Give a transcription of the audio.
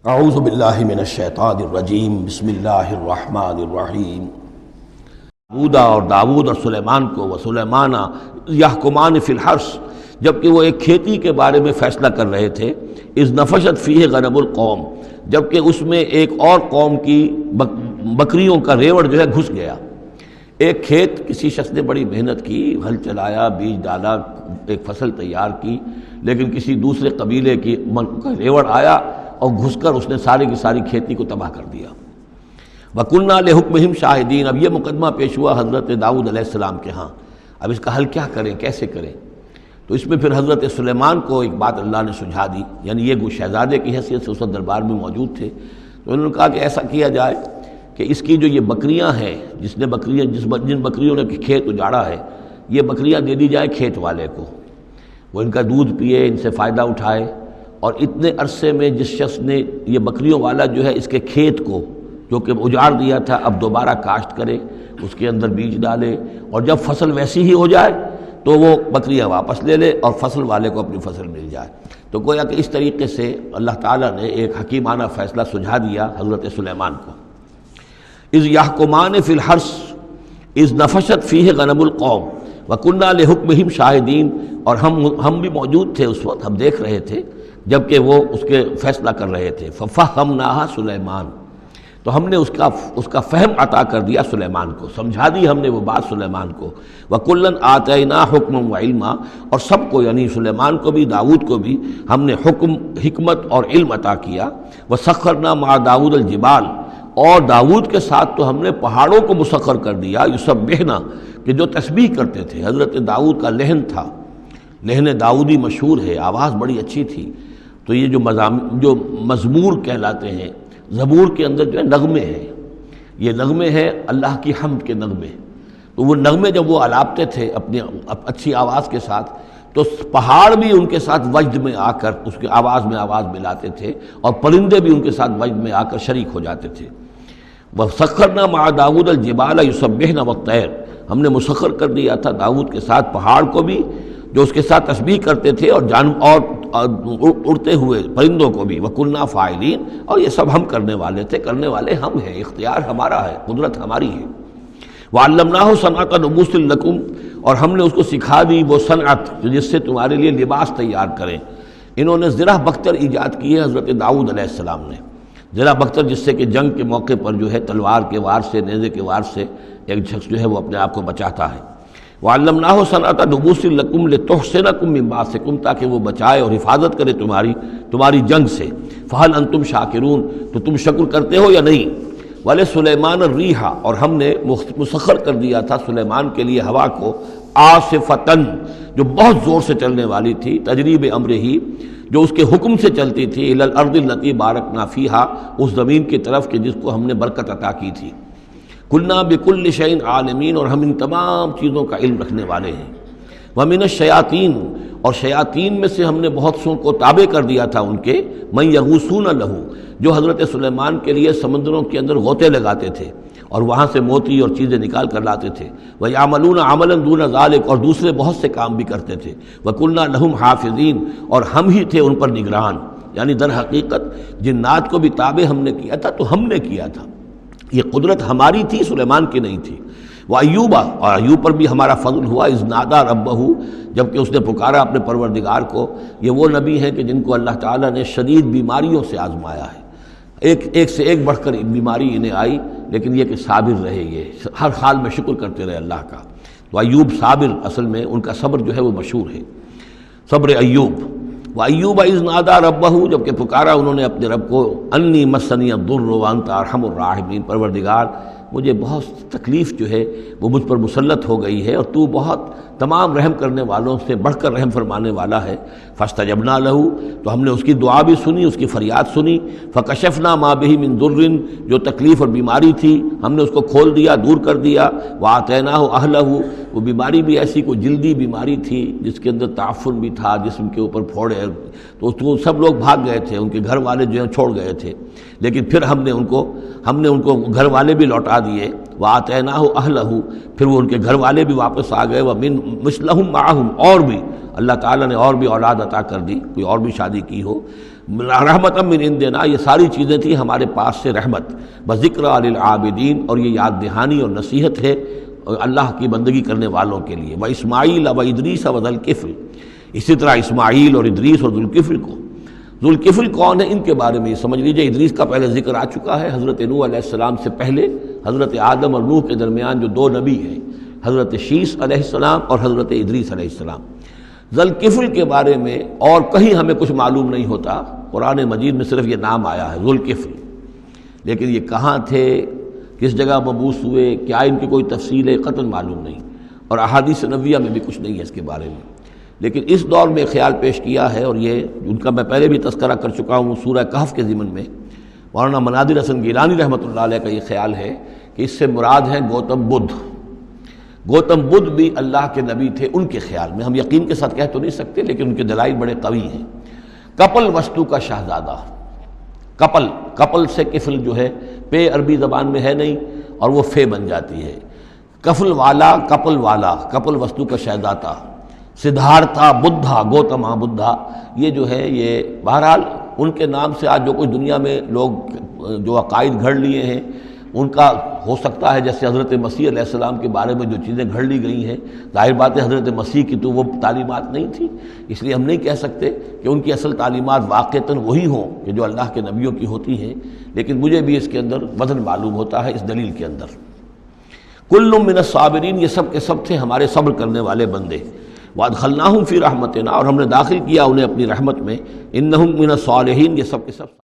اعوذ باللہ من الشیطان الرجیم بسم اللہ الرحمن الرحیم۔ داود اور سلیمان کو وسلیمان یحکمان فی الحرث، جبکہ وہ ایک کھیتی کے بارے میں فیصلہ کر رہے تھے، اذ نفشت فیہ غنم القوم، جبکہ اس میں ایک اور قوم کی بکریوں کا ریوڑ جو ہے گھس گیا۔ ایک کھیت کسی شخص نے بڑی محنت کی، ہل چلایا، بیج ڈالا، ایک فصل تیار کی، لیکن کسی دوسرے قبیلے کی ریوڑ آیا اور گھس کر اس نے ساری کی ساری کھیتی کو تباہ کر دیا۔ وَكُنَّا لِحُكْمِهِمْ شَاهِدِينَ، اب یہ مقدمہ پیش ہوا حضرت داؤد علیہ السلام کے ہاں، اب اس کا حل کیا کریں، کیسے کریں؟ تو اس میں پھر حضرت سلیمان کو ایک بات اللہ نے سجھا دی، یعنی یہ شہزادے کی حیثیت سے اس وقت دربار میں موجود تھے، تو انہوں نے کہا کہ ایسا کیا جائے کہ اس کی جو یہ بکریاں ہیں، جن بکریوں نے کھیت اجاڑا ہے، یہ بکریاں دے دی جائیں کھیت والے کو، وہ ان کا دودھ پیے، ان سے فائدہ اٹھائے، اور اتنے عرصے میں جس شخص نے یہ بکریوں والا جو ہے اس کے کھیت کو جو کہ اجاڑ دیا تھا اب دوبارہ کاشت کرے، اس کے اندر بیج ڈالے، اور جب فصل ویسی ہی ہو جائے تو وہ بکریاں واپس لے لے اور فصل والے کو اپنی فصل مل جائے۔ تو گویا کہ اس طریقے سے اللہ تعالیٰ نے ایک حکیمانہ فیصلہ سجھا دیا حضرت سلیمان کو۔ اذ یحکمان فی الحرث اذ نفشت فیہ غنم القوم وکننا لحکمہم شاہدین، اور ہم بھی موجود تھے اس وقت، ہم دیکھ رہے تھے جبکہ وہ اس کے فیصلہ کر رہے تھے۔ ففہمناہا سلیمان، تو ہم نے اس کا فہم عطا کر دیا سلیمان کو، سمجھا دی ہم نے وہ بات سلیمان کو۔ وَكُلًّا آتَيْنَا حُكْمًا وَعِلْمًا، اور سب کو یعنی سلیمان کو بھی داؤد کو بھی ہم نے حکم، حکمت اور علم عطا کیا۔ وَسَخَّرْنَا مَعَ داؤد الْجِبَالَ، اور داؤد کے ساتھ تو ہم نے پہاڑوں کو مسخر کر دیا، یسبحنا، کہ جو تسبیح کرتے تھے۔ حضرت داؤد کا لحن تھا، لحن داؤدی مشہور ہے، آواز بڑی اچھی تھی، تو یہ جو مزمور کہلاتے ہیں، زبور کے اندر جو ہے نغمے ہیں، یہ نغمے ہیں اللہ کی حمد کے نغمے، تو وہ نغمے جب وہ الاپتے تھے اپنی اچھی آواز کے ساتھ، تو پہاڑ بھی ان کے ساتھ وجد میں آ کر اس کے آواز میں آواز ملاتے تھے، اور پرندے بھی ان کے ساتھ وجد میں آ کر شریک ہو جاتے تھے۔ وَسَخَّرْنَا مَعَ داؤد الْجِبَالَ يُسَبِّحْنَ وَالطَّيْرَ، ہم نے مسخر کر دیا تھا داؤد کے ساتھ پہاڑ کو بھی جو اس کے ساتھ تسبیح کرتے تھے، اور اڑتے ہوئے پرندوں کو بھی۔ وَكُنَّا فَاعِلِينَ، اور یہ سب ہم کرنے والے تھے، کرنے والے ہم ہیں، اختیار ہمارا ہے، قدرت ہماری ہے۔ وَعَلَّمْنَاهُ صَنْعَةَ لُبُوسٍ لَكُمْ، اور ہم نے اس کو سکھا دی وہ صنعت جس سے تمہارے لیے لباس تیار کریں۔ انہوں نے زرہ بختر ایجاد کی ہے حضرت داؤد علیہ السلام نے، زرہ بختر جس سے کہ جنگ کے موقع پر جو ہے تلوار کے وار سے، نیزے کے وار سے ایک شخص جو ہے وہ اپنے آپ کو بچاتا ہے۔ وَعَلَّمْنَاهُ صَنْعَةَ لُبُوسٍ لَكُمْ لِتُحْصِنَكُم مِّن بَأْسِكُمْ، تاکہ وہ بچائے اور حفاظت کرے تمہاری جنگ سے۔ فَهَلْ أَنْتُمْ شَاكِرُونَ، تو تم شکر کرتے ہو یا نہیں؟ وَلِسُلَيْمَانَ الرِّيحَ، اور ہم نے مسخر کر دیا تھا سلیمان کے لیے ہوا کو، عاصفۃً، جو بہت زور سے چلنے والی تھی، تجری بِأَمْرِهِ، جو اس کے حکم سے چلتی تھی، إِلَى الْأَرْضِ الَّتِي بَارَكْنَا فِيهَا، اس زمین کی طرف کہ جس کو ہم نے برکت عطا کی تھی۔ کُنَّا بِكُلِّ شَيْءٍ عَالِمِينَ، اور ہم ان تمام چیزوں کا علم رکھنے والے ہیں۔ وَمِنَ الشَّيَاطِينِ، اور شیاطین میں سے ہم نے بہت سوں کو تابع کر دیا تھا ان کے، مَن يَغُوصُونَ لَهُ، جو حضرت سلیمان کے لیے سمندروں کے اندر غوطے لگاتے تھے اور وہاں سے موتی اور چیزیں نکال کر لاتے تھے۔ وَيَعْمَلُونَ عَمَلًا دُونَ ذَلِكَ، اور دوسرے بہت سے کام بھی کرتے تھے۔ وَكُنَّا لَهُمْ حَافِظِينَ، اور ہم ہی تھے ان پر نگران، یعنی در حقیقت جنات کو بھی تابع ہم نے کیا تھا، تو ہم نے کیا تھا، یہ قدرت ہماری تھی، سلیمان کی نہیں تھی۔ وَأَيُّوبَ، اور ایوب پر بھی ہمارا فضل ہوا، اذ نادى ربہ، جبکہ اس نے پکارا اپنے پروردگار کو۔ یہ وہ نبی ہیں کہ جن کو اللہ تعالیٰ نے شدید بیماریوں سے آزمایا ہے، ایک سے ایک بڑھ کر بیماری انہیں آئی، لیکن یہ کہ صابر رہے، یہ ہر حال میں شکر کرتے رہے اللہ کا۔ تو ایوب صابر، اصل میں ان کا صبر جو ہے وہ مشہور ہے، صبر ایوب۔ وَأَيُّوبَ إِذْ نَادَىٰ رَبَّهُ، جبکہ پکارا انہوں نے اپنے رب کو، أَنِّي مَسَّنِيَ الضُّرُّ وَأَنْتَ أَرْحَمُ الرَّاحِمِينَ، پروردگار مجھے بہت تکلیف جو ہے وہ مجھ پر مسلط ہو گئی ہے، اور تو بہت تمام رحم کرنے والوں سے بڑھ کر رحم فرمانے والا ہے۔ فاستجبنا له، تو ہم نے اس کی دعا بھی سنی، اس کی فریاد سنی۔ فکشفنا ما به من ضر، جو تکلیف اور بیماری تھی ہم نے اس کو کھول دیا، دور کر دیا۔ وآتیناہ اہلہ، وہ بیماری بھی ایسی کوئی جلدی بیماری تھی جس کے اندر تعفن بھی تھا، جسم کے اوپر پھوڑے، تو سب لوگ بھاگ گئے تھے، ان کے گھر والے جو ہیں چھوڑ گئے تھے، لیکن پھر ہم نے ان کو گھر والے بھی لوٹا دیے۔ وآتیناہ اہلہ، پھر وہ ان کے گھر والے بھی واپس آ گئے، ومن مثلہم معہم، اور بھی اللہ تعالیٰ نے اور بھی اولاد عطا کر دی، کوئی اور بھی شادی کی ہو، رحمۃ من عندنا، یہ ساری چیزیں تھیں ہمارے پاس سے رحمت، بذکر للعابدین، اور یہ یاد دہانی اور نصیحت ہے اللہ کی بندگی کرنے والوں کے لیے، واسماعیل وادریس وذوالکفل، اسی طرح اسماعیل اور ادریس اور ذوالکفل کو۔ ذوالکفل کون ہے ان کے بارے میں یہ سمجھ لیجئے، ادریس کا پہلے ذکر آ چکا ہے، حضرت نوح علیہ السلام سے پہلے حضرت آدم اور نوح کے درمیان جو دو نبی ہیں، حضرت شیث علیہ السلام اور حضرت ادریس علیہ السلام۔ ذوالکفل کے بارے میں اور کہیں ہمیں کچھ معلوم نہیں ہوتا، قرآن مجید میں صرف یہ نام آیا ہے ذوالکفل، لیکن یہ کہاں تھے، کس جگہ مبعوث ہوئے، کیا ان کی کوئی تفصیل قطعاً معلوم نہیں، اور احادیث نبویہ میں بھی کچھ نہیں ہے اس کے بارے میں۔ لیکن اس دور میں خیال پیش کیا ہے، اور یہ ان کا میں پہلے بھی تذکرہ کر چکا ہوں سورہ کہف کے ضمن میں، مولانا مناظر حسن گیلانی رحمۃ اللہ علیہ کا یہ خیال ہے کہ اس سے مراد ہیں گوتم بدھ۔ گوتم بدھ بھی اللہ کے نبی تھے ان کے خیال میں، ہم یقین کے ساتھ کہہ تو نہیں سکتے، لیکن ان کے دلائل بڑے قوی ہیں۔ کپل وستو کا شہزادہ، کپل سے کفل جو ہے پے عربی زبان میں ہے نہیں، اور وہ فے بن جاتی ہے، کفل والا، کپل وستو کا شہزادہ، سدھارتھا بدھا، گوتما بدھا، یہ جو ہے یہ بہرحال ان کے نام سے آج جو کچھ دنیا میں لوگ جو عقائد گھڑ لیے ہیں ان کا ہو سکتا ہے، جیسے حضرت مسیح علیہ السلام کے بارے میں جو چیزیں گھڑ لی گئی ہیں، ظاہر بات ہے حضرت مسیح کی تو وہ تعلیمات نہیں تھی، اس لیے ہم نہیں کہہ سکتے کہ ان کی اصل تعلیمات واقعتاً وہی ہوں کہ جو اللہ کے نبیوں کی ہوتی ہیں، لیکن مجھے بھی اس کے اندر وزن معلوم ہوتا ہے اس دلیل کے اندر۔ کل من الصابرین، یہ سب کے سب تھے ہمارے صبر کرنے والے بندے، وادخلناہم فی رحمتنا، اور ہم نے داخل کیا انہیں اپنی رحمت میں، انہم من الصالحین، یہ سب کے سب